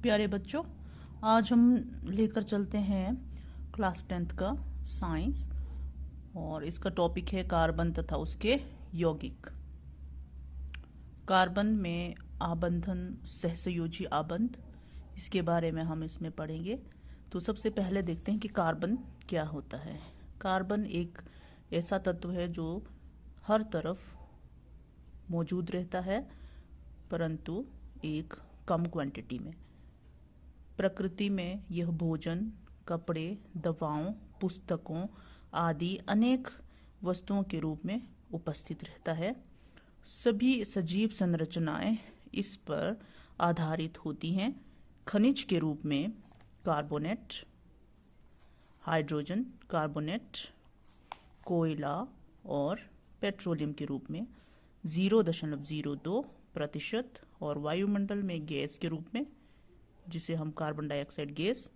प्यारे बच्चों, आज हम लेकर चलते हैं क्लास 10th का साइंस और इसका टॉपिक है कार्बन तथा उसके यौगिक। कार्बन में आबंधन, सहसंयोजी आबंध, इसके बारे में हम इसमें पढ़ेंगे। तो सबसे पहले देखते हैं कि कार्बन क्या होता है। कार्बन एक ऐसा तत्व है जो हर तरफ मौजूद रहता है, परंतु एक कम क्वांटिटी में। प्रकृति में यह भोजन, कपड़े, दवाओं, पुस्तकों आदि अनेक वस्तुओं के रूप में उपस्थित रहता है। सभी सजीव संरचनाएं इस पर आधारित होती हैं। खनिज के रूप में कार्बोनेट, हाइड्रोजन कार्बोनेट, कोयला और पेट्रोलियम के रूप में 0.02% और वायुमंडल में गैस के रूप में, जिसे हम कार्बन डाइऑक्साइड गैस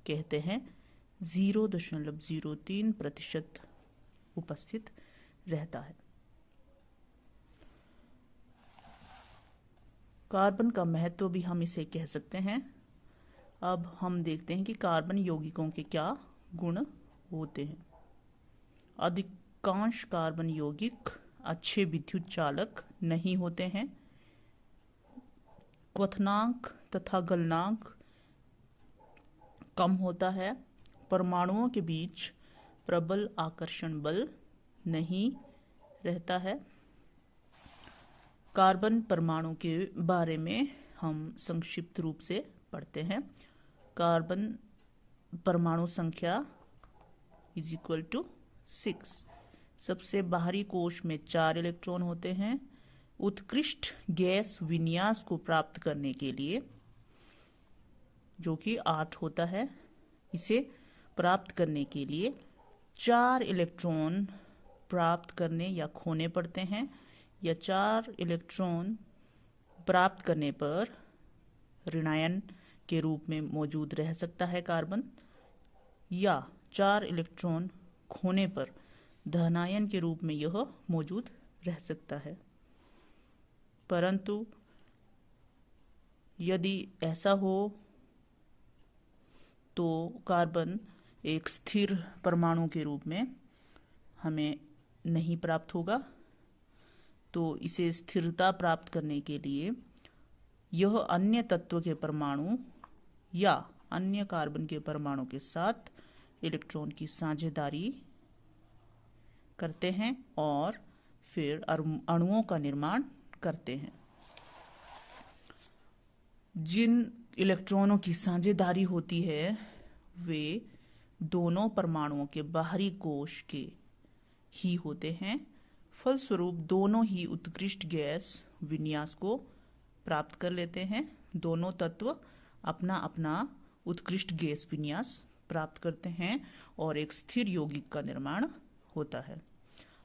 कहते हैं, 0.03% उपस्थित रहता है। कार्बन का महत्व भी हम इसे कह सकते हैं। अब हम देखते हैं कि कार्बन यौगिकों के क्या गुण होते हैं। अधिकांश कार्बन यौगिक अच्छे विद्युत चालक नहीं होते हैं। क्वथनांक तथा गलनांक कम होता है। परमाणुओं के बीच प्रबल आकर्षण बल नहीं रहता है। कार्बन परमाणु के बारे में हम संक्षिप्त रूप से पढ़ते हैं। कार्बन परमाणु संख्या = 6। सबसे बाहरी कोश में 4 इलेक्ट्रॉन होते हैं। उत्कृष्ट गैस विन्यास को प्राप्त करने के लिए, जो कि 8 होता है, इसे प्राप्त करने के लिए 4 इलेक्ट्रॉन प्राप्त करने या खोने पड़ते हैं, या 4 इलेक्ट्रॉन प्राप्त करने पर ऋणायन के रूप में मौजूद रह सकता है कार्बन, या 4 इलेक्ट्रॉन खोने पर धनायन के रूप में यह मौजूद रह सकता है। परंतु यदि ऐसा हो तो कार्बन एक स्थिर परमाणु के रूप में हमें नहीं प्राप्त होगा। तो इसे स्थिरता प्राप्त करने के लिए यह अन्य तत्व के परमाणु या अन्य कार्बन के परमाणु के साथ इलेक्ट्रॉन की साझेदारी करते हैं और फिर अणुओं का निर्माण करते हैं। जिन इलेक्ट्रॉनों की साझेदारी होती है वे दोनों परमाणुओं के बाहरी कोश के ही होते हैं। फलस्वरूप दोनों ही उत्कृष्ट गैस विन्यास को प्राप्त कर लेते हैं। दोनों तत्व अपना अपना उत्कृष्ट गैस विन्यास प्राप्त करते हैं और एक स्थिर यौगिक का निर्माण होता है।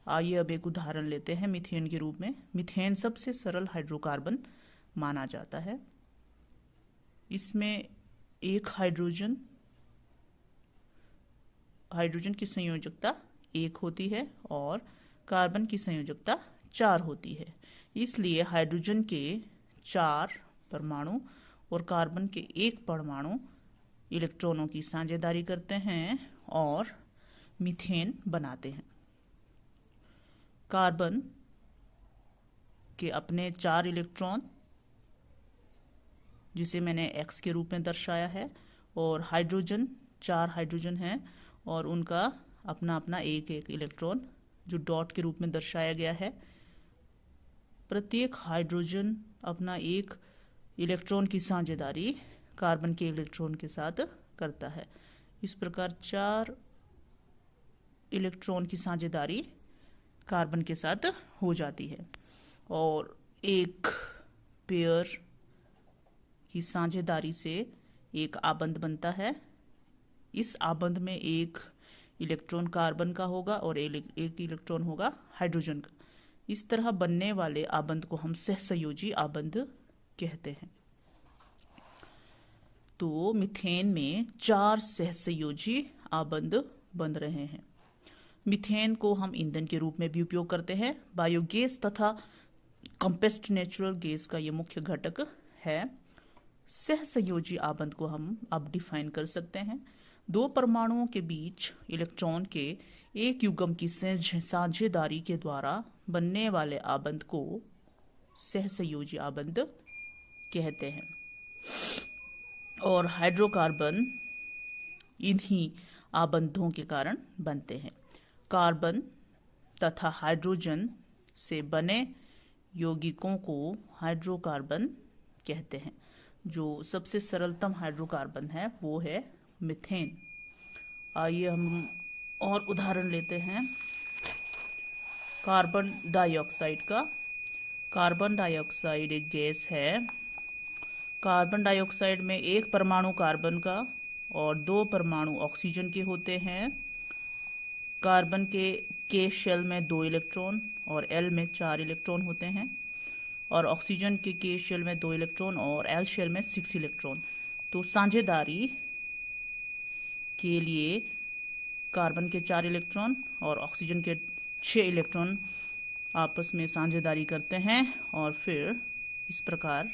आइए अब एक उदाहरण लेते हैं मीथेन के रूप में। मीथेन सबसे सरल हाइड्रोकार्बन माना जाता है। इसमें एक हाइड्रोजन की संयोजकता 1 होती है और कार्बन की संयोजकता 4 होती है। इसलिए हाइड्रोजन के 4 परमाणु और कार्बन के 1 परमाणु इलेक्ट्रॉनों की साझेदारी करते हैं और मीथेन बनाते हैं। कार्बन के अपने 4 इलेक्ट्रॉन, जिसे मैंने X के रूप में दर्शाया है, और हाइड्रोजन 4 हाइड्रोजन हैं और उनका अपना अपना एक इलेक्ट्रॉन जो डॉट के रूप में दर्शाया गया है। प्रत्येक हाइड्रोजन अपना 1 इलेक्ट्रॉन की साझेदारी कार्बन के इलेक्ट्रॉन के साथ करता है। इस प्रकार 4 इलेक्ट्रॉन की साझेदारी कार्बन के साथ हो जाती है और एक पेयर की साझेदारी से एक आबंध बनता है। इस आबंध में एक इलेक्ट्रॉन कार्बन का होगा और एक इलेक्ट्रॉन होगा हाइड्रोजन का। इस तरह बनने वाले आबंध को हम सहसंयोजी आबंध कहते हैं। तो मीथेन में 4 सहसंयोजी आबंध बन रहे हैं। मीथेन को हम ईंधन के रूप में भी उपयोग करते हैं। बायोगैस तथा कंप्रेस्ड नेचुरल गैस का ये मुख्य घटक है। सहसंयोजी आबंध को हम अब डिफाइन कर सकते हैं। दो परमाणुओं के बीच इलेक्ट्रॉन के एक युग्म की साझेदारी के द्वारा बनने वाले आबंध को सहसंयोजी आबंध कहते हैं। और हाइड्रोकार्बन इन्हीं आबंधों के कारण बनते हैं। कार्बन तथा हाइड्रोजन से बने यौगिकों को हाइड्रोकार्बन कहते हैं। जो सबसे सरलतम हाइड्रोकार्बन है वो है मीथेन। आइए हम और उदाहरण लेते हैं कार्बन डाइऑक्साइड का। कार्बन डाइऑक्साइड एक गैस है। कार्बन डाइऑक्साइड में एक परमाणु कार्बन का और दो परमाणु ऑक्सीजन के होते हैं। कार्बन के शेल में 2 इलेक्ट्रॉन और एल में 4 इलेक्ट्रॉन होते हैं, और ऑक्सीजन के शेल में 2 इलेक्ट्रॉन और एल शेल में 6 इलेक्ट्रॉन। तो साझेदारी के लिए कार्बन के 4 इलेक्ट्रॉन और ऑक्सीजन के 6 इलेक्ट्रॉन आपस में साझेदारी करते हैं और फिर इस प्रकार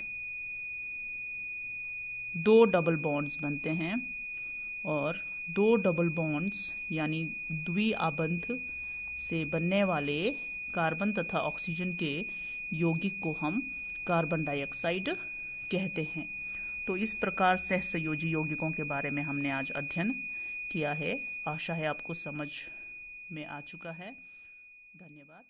2 डबल बॉन्ड्स बनते हैं। और 2 डबल बॉन्ड्स यानी द्विआबंध से बनने वाले कार्बन तथा ऑक्सीजन के यौगिक को हम कार्बन डाइऑक्साइड कहते हैं। तो इस प्रकार सहसंयोजी यौगिकों के बारे में हमने आज अध्ययन किया है। आशा है आपको समझ में आ चुका है। धन्यवाद।